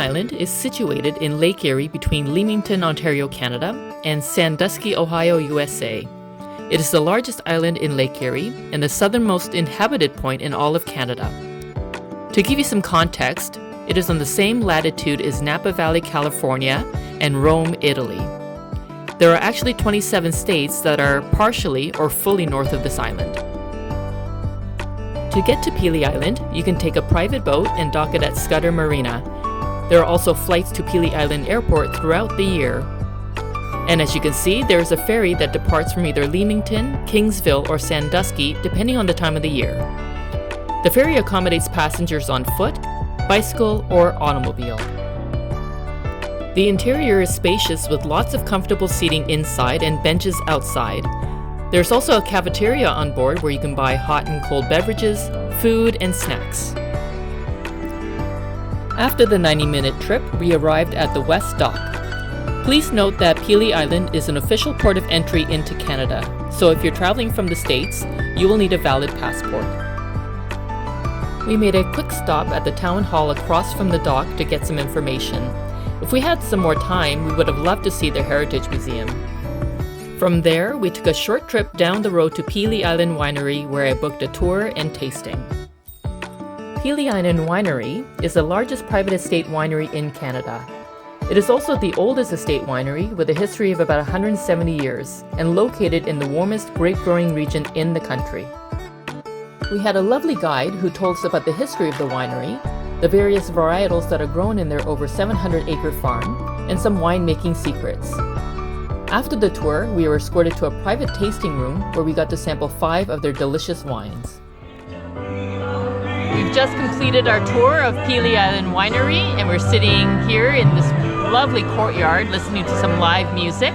Island is situated in Lake Erie between Leamington, Ontario, Canada, and Sandusky, Ohio, USA. It is the largest island in Lake Erie and the southernmost inhabited point in all of Canada. To give you some context, it is on the same latitude as Napa Valley, California, and Rome, Italy. There are actually 27 states that are partially or fully north of this island. To get to Pelee Island, you can take a private boat and dock it at Scudder Marina. There are also flights to Pelee Island Airport throughout the year. And as you can see, there is a ferry that departs from either Leamington, Kingsville, or Sandusky, depending on the time of the year. The ferry accommodates passengers on foot, bicycle, or automobile. The interior is spacious with lots of comfortable seating inside and benches outside. There's also a cafeteria on board where you can buy hot and cold beverages, food, and snacks. After the 90-minute trip, we arrived at the West Dock. Please note that Pelee Island is an official port of entry into Canada, so if you're traveling from the States, you will need a valid passport. We made a quick stop at the town hall across from the dock to get some information. If we had some more time, we would have loved to see the Heritage Museum. From there, we took a short trip down the road to Pelee Island Winery, where I booked a tour and tasting. Pelee Island Winery is the largest private estate winery in Canada. It is also the oldest estate winery with a history of about 170 years and located in the warmest grape-growing region in the country. We had a lovely guide who told us about the history of the winery, the various varietals that are grown in their over 700-acre farm, and some winemaking secrets. After the tour, we were escorted to a private tasting room where we got to sample 5 of their delicious wines. We've just completed our tour of Pelee Island Winery, and we're sitting here in this lovely courtyard listening to some live music.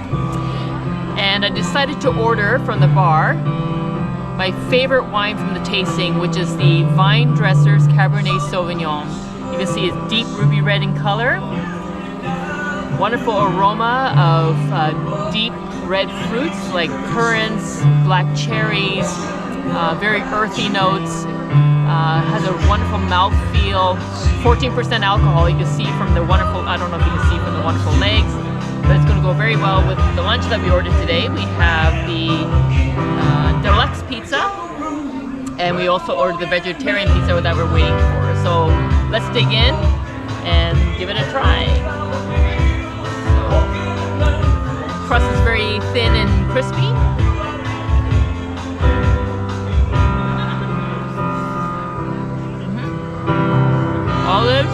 And I decided to order from the bar my favorite wine from the tasting, which is the Vine Dressers Cabernet Sauvignon. You can see it's deep ruby red in color. Wonderful aroma of deep red fruits like currants, black cherries, very earthy notes. Has a wonderful mouthfeel, 14% alcohol. You can see from the wonderful, I don't know if you can see from the wonderful legs, but it's going to go very well with the lunch that we ordered today. We have the deluxe pizza, and we also ordered the vegetarian pizza that we're waiting for. So let's dig in and give it a try. So, crust is very thin and crispy. Olives.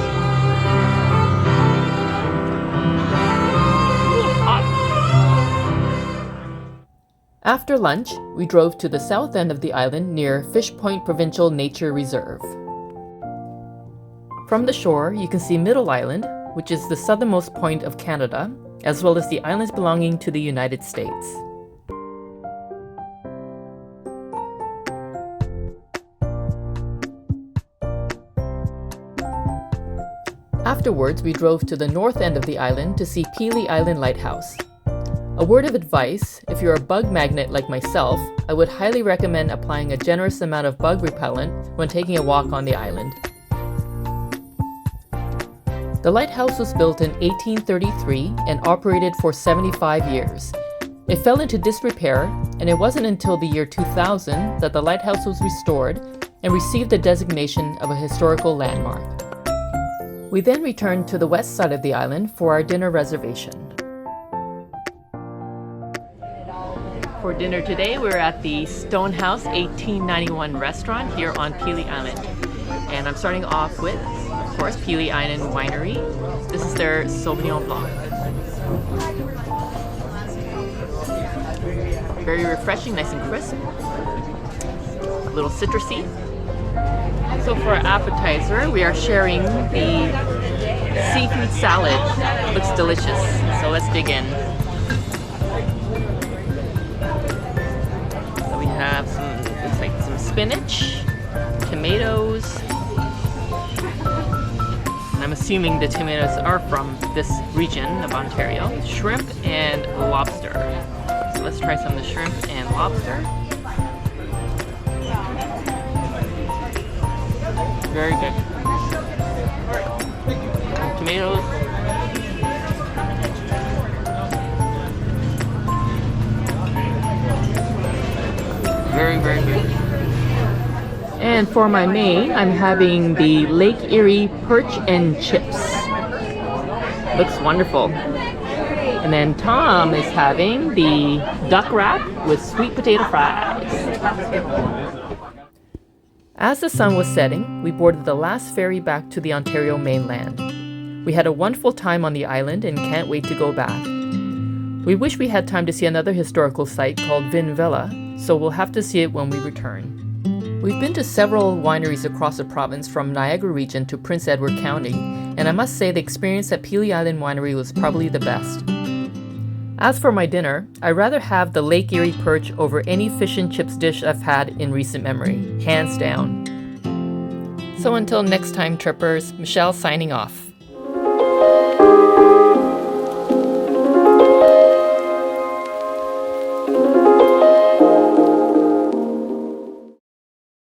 After lunch, we drove to the south end of the island near Fish Point Provincial Nature Reserve. From the shore, you can see Middle Island, which is the southernmost point of Canada, as well as the islands belonging to the United States. Afterwards, we drove to the north end of the island to see Pelee Island Lighthouse. A word of advice, if you're a bug magnet like myself, I would highly recommend applying a generous amount of bug repellent when taking a walk on the island. The lighthouse was built in 1833 and operated for 75 years. It fell into disrepair, and it wasn't until the year 2000 that the lighthouse was restored and received the designation of a historical landmark. We then returned to the west side of the island for our dinner reservation. For dinner today, we're at the Stonehouse 1891 restaurant here on Pelee Island. And I'm starting off with, of course, Pelee Island Winery. This is their Sauvignon Blanc. Very refreshing, nice and crisp. A little citrusy. So for our appetizer, we are sharing the seafood salad. It looks delicious, so let's dig in. So we have looks like some spinach, tomatoes, and I'm assuming the tomatoes are from this region of Ontario, shrimp and lobster. So let's try some of the shrimp and lobster. Very good. tomatoes. Very, very good. And for my main, I'm having the Lake Erie perch and chips. Looks wonderful. And then Tom is having the duck wrap with sweet potato fries. As the sun was setting, we boarded the last ferry back to the Ontario mainland. We had a wonderful time on the island and can't wait to go back. We wish we had time to see another historical site called Vin Villa, so we'll have to see it when we return. We've been to several wineries across the province from Niagara Region to Prince Edward County, and I must say the experience at Pelee Island Winery was probably the best. As for my dinner, I'd rather have the Lake Erie perch over any fish and chips dish I've had in recent memory, hands down. So until next time, trippers, Michelle signing off.